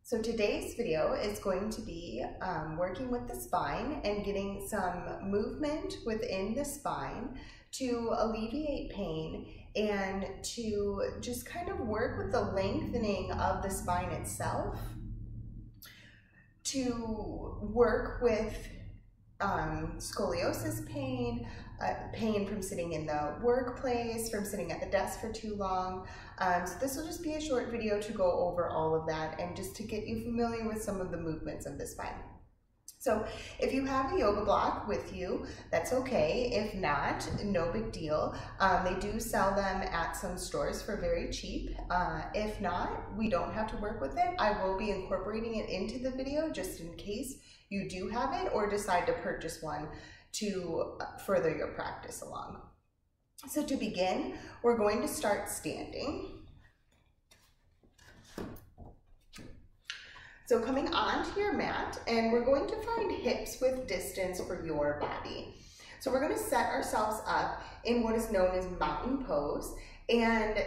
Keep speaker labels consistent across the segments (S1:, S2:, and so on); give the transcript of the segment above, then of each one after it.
S1: So today's video is going to be working with the spine and getting some movement within the spine to alleviate pain and to just kind of work with the lengthening of the spine itself, to work with scoliosis pain, pain from sitting in the workplace, from sitting at the desk for too long. So this will just be a short video to go over all of that and just to get you familiar with some of the movements of the spine. So if you have a yoga block with you, that's okay. If not, no big deal. They do sell them at some stores for very cheap. If not, we don't have to work with it. I will be incorporating it into the video just in case you do have it or decide to purchase one to further your practice along. So to begin, we're going to start standing. So coming onto your mat, and we're going to find hips width distance for your body. So we're going to set ourselves up in what is known as mountain pose, and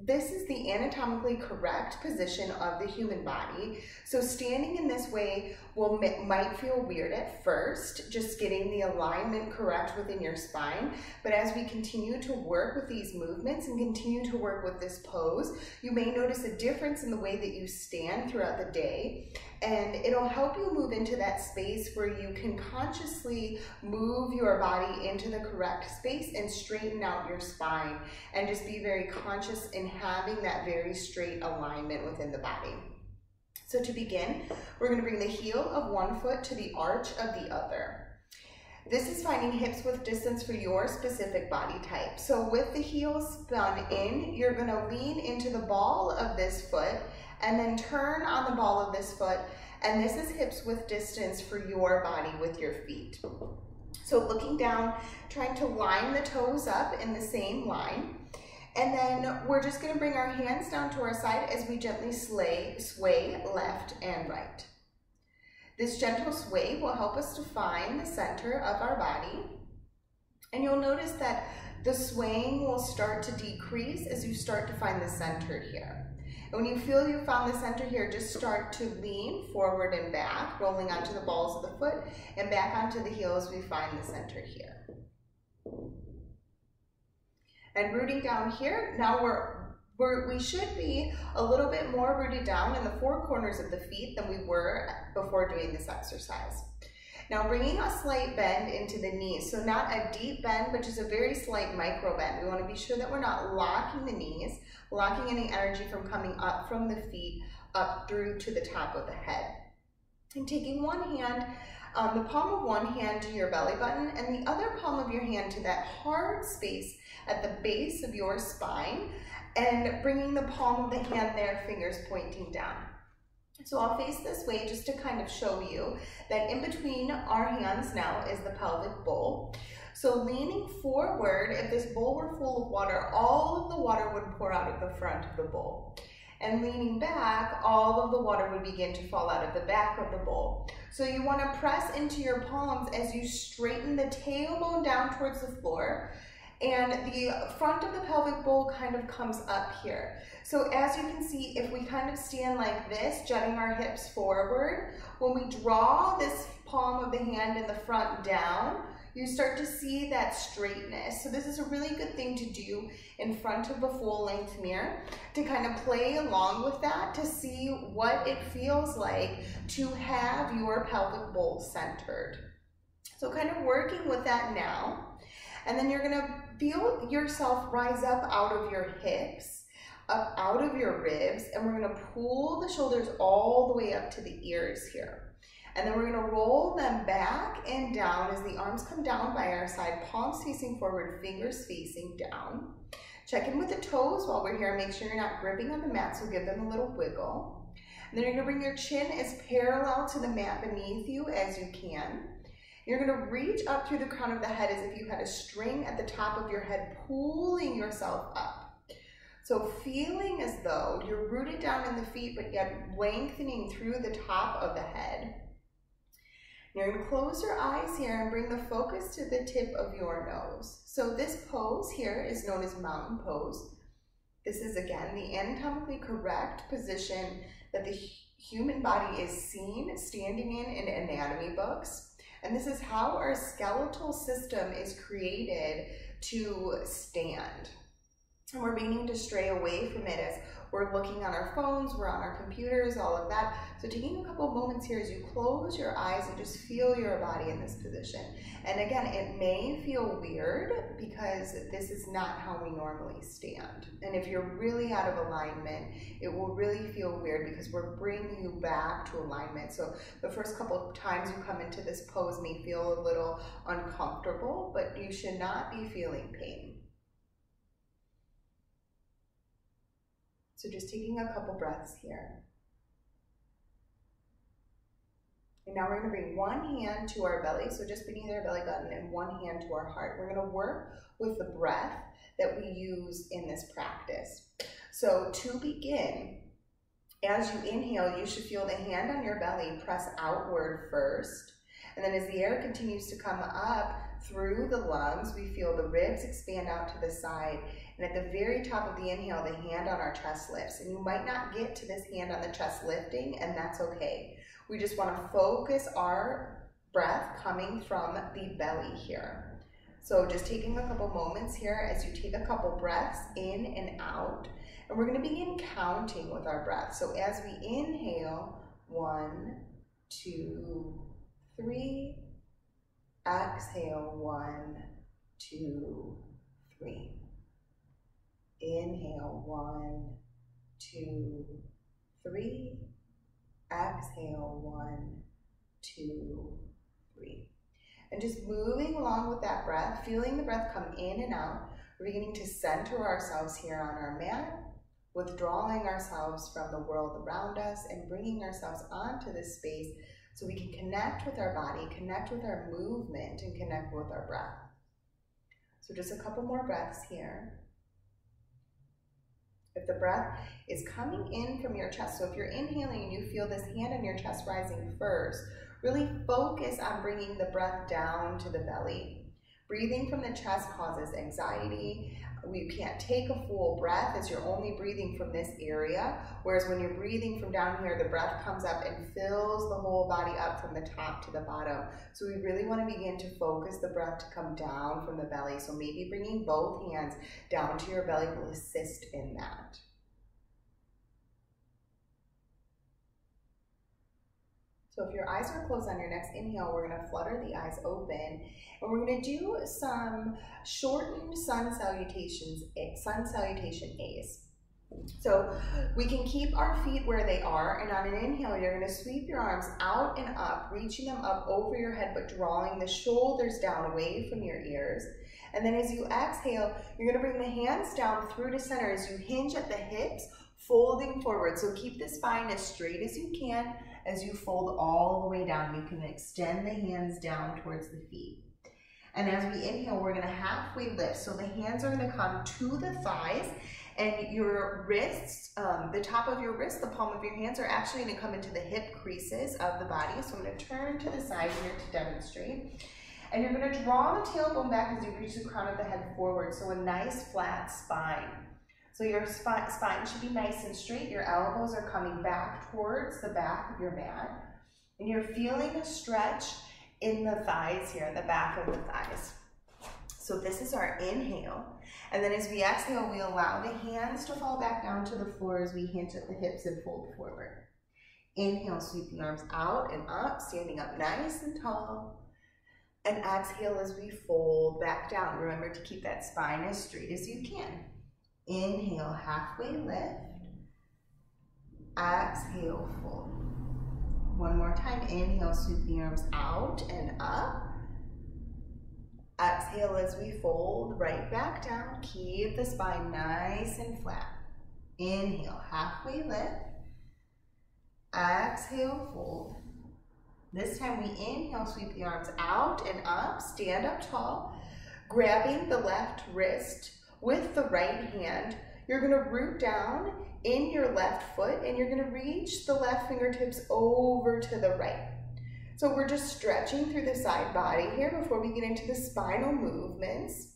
S1: this is the anatomically correct position of the human body. So standing in this way might feel weird at first, just getting the alignment correct within your spine. But as we continue to work with these movements and continue to work with this pose, you may notice a difference in the way that you stand throughout the day. And it'll help you move into that space where you can consciously move your body into the correct space and straighten out your spine and just be very conscious in having that very straight alignment within the body. So to begin, we're going to bring the heel of one foot to the arch of the other. This is finding hips width distance for your specific body type. So with the heel spun in, you're going to lean into the ball of this foot and then turn on the ball of this foot, and this is hips width distance for your body with your feet. So looking down, trying to line the toes up in the same line. And then we're just going to bring our hands down to our side as we gently sway left and right. This gentle sway will help us to find the center of our body. And you'll notice that the swaying will start to decrease as you start to find the center here. And when you feel you found the center here, just start to lean forward and back, rolling onto the balls of the foot and back onto the heel as we find the center here. And rooting down here, now we should be a little bit more rooted down in the four corners of the feet than we were before doing this exercise. Now bringing a slight bend into the knees. So not a deep bend, but just a very slight micro bend. We want to be sure that we're not locking the knees, locking any energy from coming up from the feet up through to the top of the head. And taking one hand, the palm of one hand to your belly button and the other palm of your hand to that hard space at the base of your spine, and bringing the palm of the hand there, fingers pointing down. So I'll face this way just to kind of show you that in between our hands now is the pelvic bowl. So leaning forward, if this bowl were full of water, all of the water would pour out of the front of the bowl. And leaning back, all of the water would begin to fall out of the back of the bowl. So you want to press into your palms as you straighten the tailbone down towards the floor, and the front of the pelvic bowl kind of comes up here. So as you can see, if we kind of stand like this, jutting our hips forward, when we draw this palm of the hand in the front down, you start to see that straightness. So this is a really good thing to do in front of a full-length mirror, to kind of play along with that, to see what it feels like to have your pelvic bowl centered. So kind of working with that now. And then you're gonna feel yourself rise up out of your hips, up out of your ribs, and we're gonna pull the shoulders all the way up to the ears here. And then we're gonna roll them back and down as the arms come down by our side, palms facing forward, fingers facing down. Check in with the toes while we're here. Make sure you're not gripping on the mat, so give them a little wiggle. And then you're gonna bring your chin as parallel to the mat beneath you as you can. You're going to reach up through the crown of the head as if you had a string at the top of your head, pulling yourself up. So feeling as though you're rooted down in the feet, but yet lengthening through the top of the head. You're going to close your eyes here and bring the focus to the tip of your nose. So this pose here is known as mountain pose. This is, again, the anatomically correct position that the human body is seen standing in anatomy books. And this is how our skeletal system is created to stand. And we're beginning to stray away from it as we're looking on our phones, we're on our computers, all of that. So taking a couple moments here as you close your eyes and just feel your body in this position. And again, it may feel weird because this is not how we normally stand. And if you're really out of alignment, it will really feel weird because we're bringing you back to alignment. So the first couple of times you come into this pose may feel a little uncomfortable, but you should not be feeling pain. So just taking a couple breaths here. And now we're going to bring one hand to our belly, so just beneath our belly button, and one hand to our heart. We're going to work with the breath that we use in this practice. So to begin, as you inhale, you should feel the hand on your belly press outward first. And then as the air continues to come up through the lungs, we feel the ribs expand out to the side. And at the very top of the inhale, the hand on our chest lifts. And you might not get to this hand on the chest lifting, and that's okay. We just want to focus our breath coming from the belly here. So just taking a couple moments here as you take a couple breaths in and out. And we're going to begin counting with our breath. So as we inhale, 1, 2, 3. Exhale, 1, 2, 3. Inhale, 1, 2, 3. Exhale, 1, 2, 3. And just moving along with that breath, feeling the breath come in and out. We're beginning to center ourselves here on our mat, withdrawing ourselves from the world around us and bringing ourselves onto this space so we can connect with our body, connect with our movement, and connect with our breath. So just a couple more breaths here. If the breath is coming in from your chest, so if you're inhaling and you feel this hand on your chest rising first, really focus on bringing the breath down to the belly. Breathing from the chest causes anxiety. You can't take a full breath as you're only breathing from this area, whereas when you're breathing from down here, the breath comes up and fills the whole body up from the top to the bottom. So we really want to begin to focus the breath to come down from the belly. So maybe bringing both hands down to your belly will assist in that. So if your eyes are closed on your next inhale, we're going to flutter the eyes open, and we're going to do some shortened sun salutation A's. So we can keep our feet where they are, and on an inhale, you're going to sweep your arms out and up, reaching them up over your head, but drawing the shoulders down away from your ears. And then as you exhale, you're going to bring the hands down through to center as you hinge at the hips, folding forward. So keep the spine as straight as you can. As you fold all the way down, you can extend the hands down towards the feet. And as we inhale, we're going to halfway lift. So the hands are going to come to the thighs, and your wrists, the top of your wrist, the palm of your hands are actually going to come into the hip creases of the body. So I'm going to turn to the side here to demonstrate. And you're going to draw the tailbone back as you reach the crown of the head forward. So a nice flat spine. So your spine should be nice and straight. Your elbows are coming back towards the back of your mat. And you're feeling a stretch in the thighs here, in the back of the thighs. So this is our inhale. And then as we exhale, we allow the hands to fall back down to the floor as we hinge at the hips and fold forward. Inhale, sweep the arms out and up, standing up nice and tall. And exhale as we fold back down. Remember to keep that spine as straight as you can. Inhale, halfway lift. Exhale, fold. One more time. Inhale, sweep the arms out and up. Exhale as we fold right back down. Keep the spine nice and flat. Inhale, halfway lift. Exhale, fold. This time we inhale, sweep the arms out and up. Stand up tall, grabbing the left wrist with the right hand. You're going to root down in your left foot, and you're going to reach the left fingertips over to the right. So we're just stretching through the side body here before we get into the spinal movements.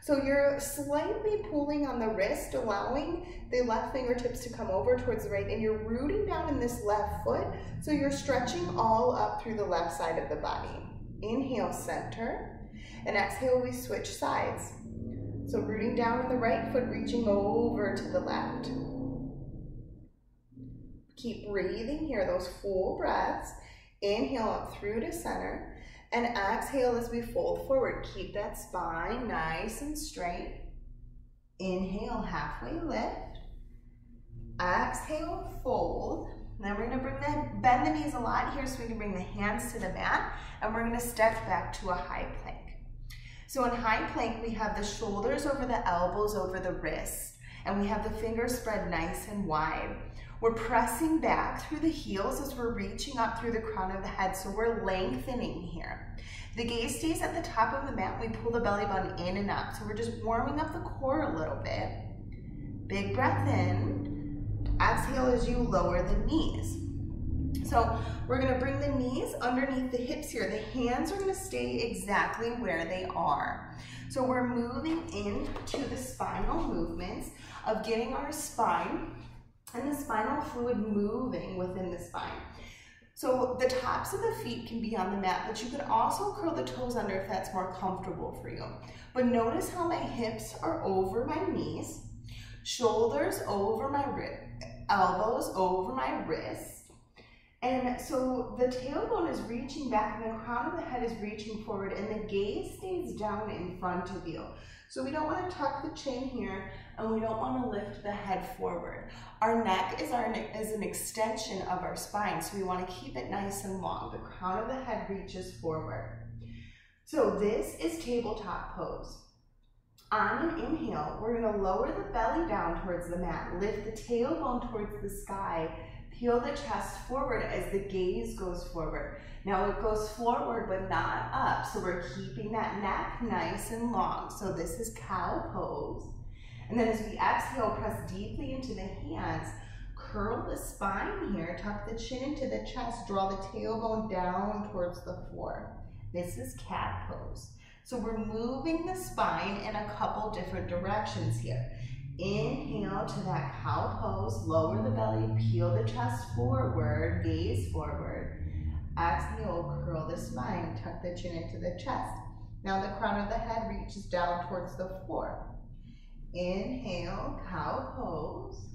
S1: So you're slightly pulling on the wrist, allowing the left fingertips to come over towards the right, and you're rooting down in this left foot, so you're stretching all up through the left side of the body. Inhale, center, and exhale, we switch sides. So rooting down in the right foot, reaching over to the left. Keep breathing here, those full breaths. Inhale up through to center, and exhale as we fold forward. Keep that spine nice and straight. Inhale, halfway lift. Exhale, fold. Then we're gonna bend the knees a lot here so we can bring the hands to the mat, and we're gonna step back to a high plank. So in high plank, we have the shoulders over the elbows over the wrists, and we have the fingers spread nice and wide. We're pressing back through the heels as we're reaching up through the crown of the head, so we're lengthening here. The gaze stays at the top of the mat. We pull the belly button in and up, so we're just warming up the core a little bit. Big breath in. Exhale as you lower the knees. So we're gonna bring the knees underneath the hips here. The hands are gonna stay exactly where they are. So we're moving into the spinal movements of getting our spine and the spinal fluid moving within the spine. So the tops of the feet can be on the mat, but you can also curl the toes under if that's more comfortable for you. But notice how my hips are over my knees, shoulders over my elbows over my wrists. And so the tailbone is reaching back and the crown of the head is reaching forward, and the gaze stays down in front of you. So we don't want to tuck the chin here, and we don't want to lift the head forward. Our neck is an extension of our spine, so we want to keep it nice and long. The crown of the head reaches forward. So this is tabletop pose. On an inhale, we're going to lower the belly down towards the mat, lift the tailbone towards the sky, peel the chest forward as the gaze goes forward. Now it goes forward but not up, so we're keeping that neck nice and long. So this is cow pose. And then as we exhale, press deeply into the hands, curl the spine here, tuck the chin into the chest, draw the tailbone down towards the floor. This is cat pose. So we're moving the spine in a couple different directions here. Inhale to that cow pose, lower the belly, peel the chest forward, gaze forward. Exhale, curl the spine, tuck the chin into the chest. Now the crown of the head reaches down towards the floor. Inhale, cow pose.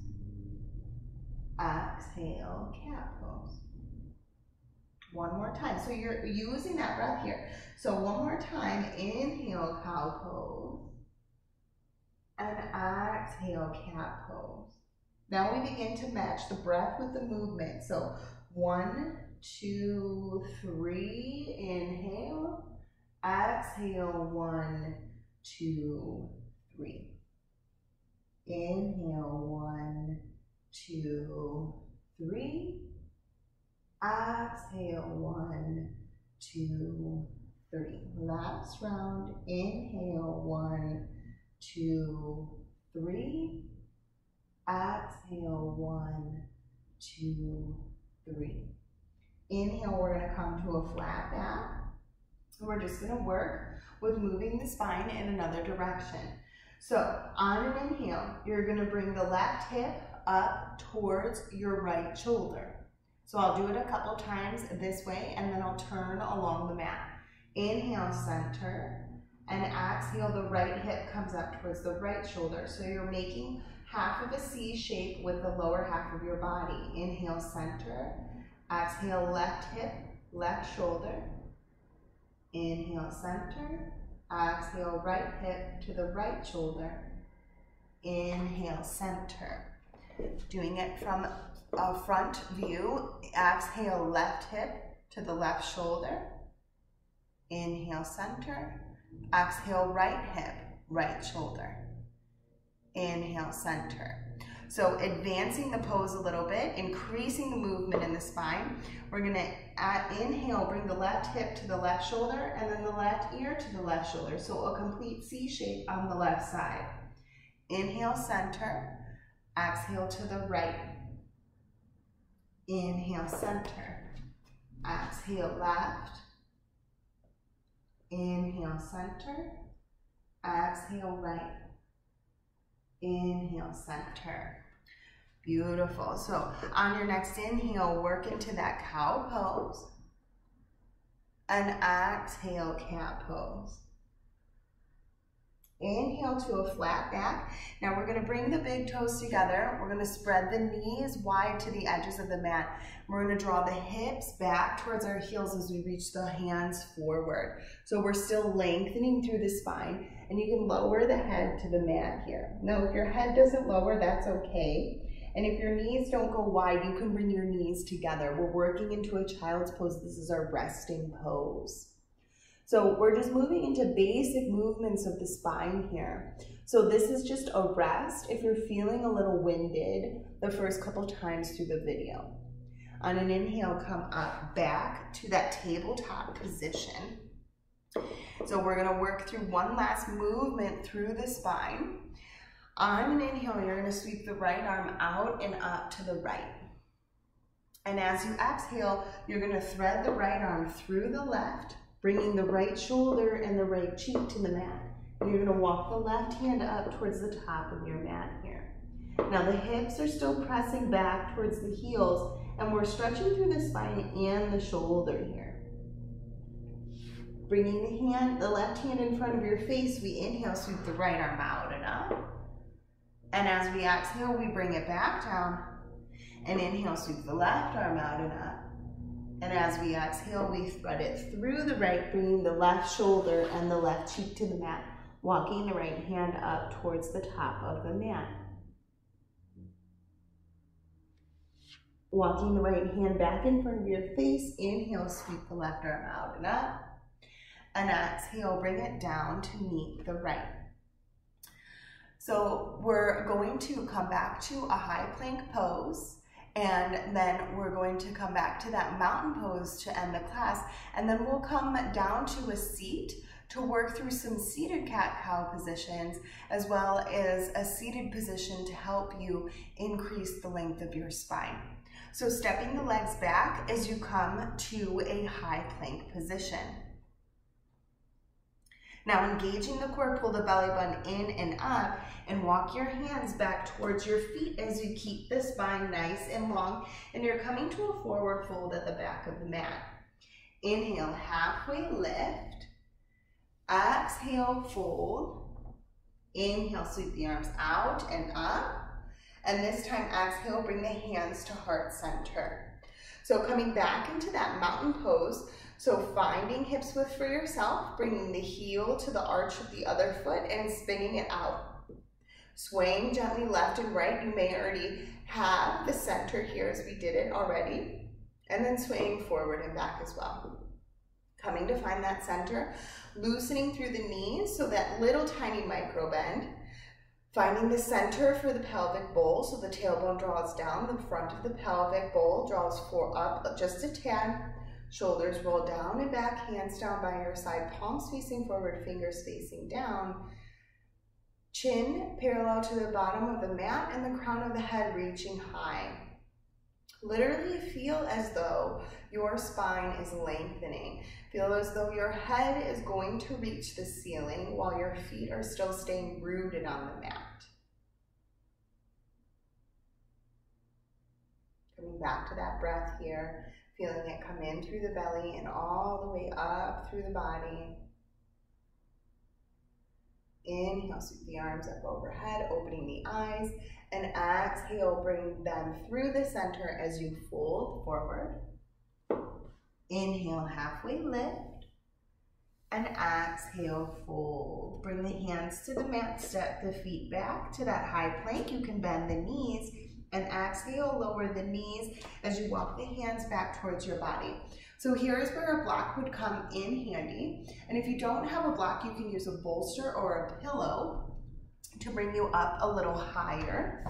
S1: Exhale, cat pose. One more time. So you're using that breath here. So one more time, inhale, cow pose. And exhale, cat pose. Now we begin to match the breath with the movement. So 1, 2, 3, inhale, exhale, 1, 2, 3. Inhale, 1, 2, 3. Exhale, 1, 2, 3. Last round, inhale, 1, 2, 3. Exhale, 1, 2, 3. Inhale, we're going to come to a flat back. We're just going to work with moving the spine in another direction. So on an inhale, you're going to bring the left hip up towards your right shoulder. So I'll do it a couple times this way, and then I'll turn along the mat. Inhale, center, and exhale, the right hip comes up towards the right shoulder. So you're making half of a C shape with the lower half of your body. Inhale, center. Exhale, left hip, left shoulder. Inhale, center. Exhale, right hip to the right shoulder. Inhale, center. Doing it from a front view. Exhale, left hip to the left shoulder. Inhale, center. Exhale, right hip, right shoulder. Inhale, center. So advancing the pose a little bit, increasing the movement in the spine. We're going to inhale, bring the left hip to the left shoulder, and then the left ear to the left shoulder. So a complete C shape on the left side. Inhale, center. Exhale to the right. Inhale, center. Exhale, left. Inhale, center. Exhale, right. Inhale, center. Beautiful. So on your next inhale, work into that cow pose. And exhale, cat pose. Inhale to a flat back. Now we're going to bring the big toes together. We're going to spread the knees wide to the edges of the mat. We're going to draw the hips back towards our heels as we reach the hands forward. So we're still lengthening through the spine, and you can lower the head to the mat here. Now if your head doesn't lower, that's okay. And if your knees don't go wide, you can bring your knees together. We're working into a child's pose. This is our resting pose. So we're just moving into basic movements of the spine here. So this is just a rest if you're feeling a little winded the first couple times through the video. On an inhale, come up back to that tabletop position. So we're gonna work through one last movement through the spine. On an inhale, you're going to sweep the right arm out and up to the right. And as you exhale, you're going to thread the right arm through the left, bringing the right shoulder and the right cheek to the mat. And you're going to walk the left hand up towards the top of your mat here. Now the hips are still pressing back towards the heels, and we're stretching through the spine and the shoulder here. Bringing the left hand in front of your face, we inhale, sweep the right arm out and up. And as we exhale, we bring it back down. And inhale, sweep the left arm out and up. And as we exhale, we thread it through the right, bringing the left shoulder and the left cheek to the mat, walking the right hand up towards the top of the mat. Walking the right hand back in front of your face, inhale, sweep the left arm out and up. And exhale, bring it down to meet the right. So we're going to come back to a high plank pose, and then we're going to come back to that mountain pose to end the class, and then we'll come down to a seat to work through some seated cat-cow positions, as well as a seated position to help you increase the length of your spine. So stepping the legs back as you come to a high plank position. Now engaging the core, pull the belly button in and up, and walk your hands back towards your feet as you keep the spine nice and long, and you're coming to a forward fold at the back of the mat. Inhale, halfway lift. Exhale, fold. Inhale, sweep the arms out and up. And this time, exhale, bring the hands to heart center. So coming back into that mountain pose, so finding hips width for yourself, bringing the heel to the arch of the other foot and spinning it out. Swaying gently left and right. You may already have the center here as we did it already. And then swaying forward and back as well. Coming to find that center, loosening through the knees, so that little tiny micro bend. Finding the center for the pelvic bowl, so the tailbone draws down, the front of the pelvic bowl draws up just a tad. Shoulders roll down and back, hands down by your side, palms facing forward, fingers facing down. Chin parallel to the bottom of the mat and the crown of the head reaching high. Literally feel as though your spine is lengthening. Feel as though your head is going to reach the ceiling while your feet are still staying rooted on the mat. Coming back to that breath here, feeling it come in through the belly and all the way up through the body. Inhale, sweep the arms up overhead, opening the eyes, and exhale, bring them through the center as you fold forward. Inhale, halfway lift, and exhale, fold. Bring the hands to the mat, step the feet back to that high plank. You can bend the knees, and exhale, lower the knees as you walk the hands back towards your body. So here is where a block would come in handy. And if you don't have a block, you can use a bolster or a pillow to bring you up a little higher.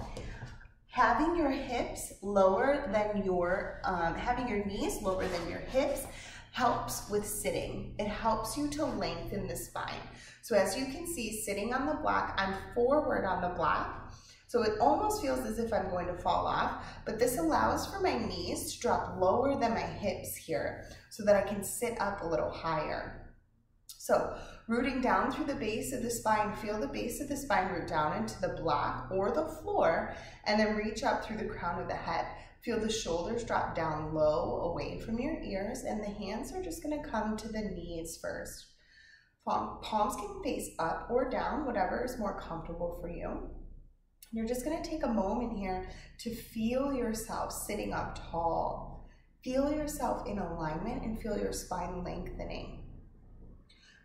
S1: Having your hips lower than your, having your knees lower than your hips helps with sitting. It helps you to lengthen the spine. So as you can see, sitting on the block, I'm forward on the block. So it almost feels as if I'm going to fall off, but this allows for my knees to drop lower than my hips here so that I can sit up a little higher. So Rooting down through the base of the spine, feel the base of the spine root down into the block or the floor, and then reach up through the crown of the head. Feel the shoulders drop down low away from your ears, and the hands are just going to come to the knees first. Palms can face up or down, whatever is more comfortable for you. You're just going to take a moment here to feel yourself sitting up tall. Feel yourself in alignment and feel your spine lengthening.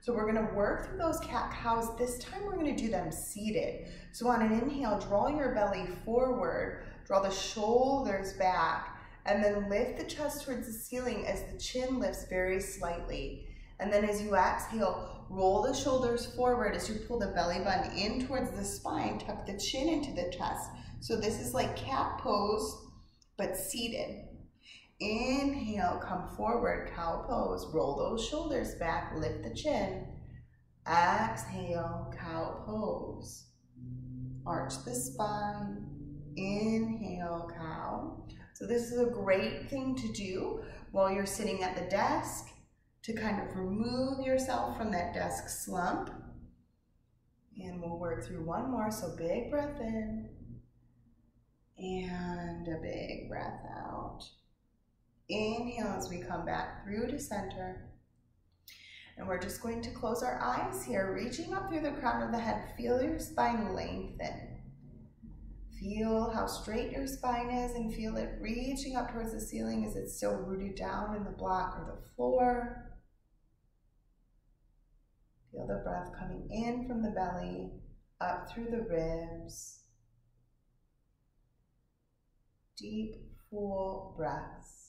S1: So we're going to work through those cat-cows. This time we're going to do them seated. So on an inhale, draw your belly forward, draw the shoulders back, and then lift the chest towards the ceiling as the chin lifts very slightly. And then as you exhale, roll the shoulders forward as you pull the belly button in towards the spine, tuck the chin into the chest. So this is like cat pose, but seated. Inhale, come forward, cow pose. Roll those shoulders back, lift the chin. Exhale, cow pose. Arch the spine. Inhale, cow. So this is a great thing to do while you're sitting at the desk to kind of remove yourself from that desk slump. And we'll work through one more. So big breath in and a big breath out. Inhale as we come back through to center. And we're just going to close our eyes here, reaching up through the crown of the head. Feel your spine lengthen. Feel how straight your spine is and feel it reaching up towards the ceiling as it's still rooted down in the block or the floor. Feel the breath coming in from the belly, up through the ribs. Deep, full breaths.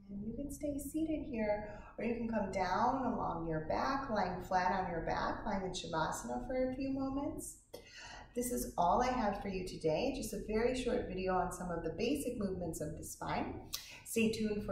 S1: And you can stay seated here, or you can come down along your back, lying flat on your back, lying in Shavasana for a few moments. This is all I have for you today, just a very short video on some of the basic movements of the spine. Stay tuned for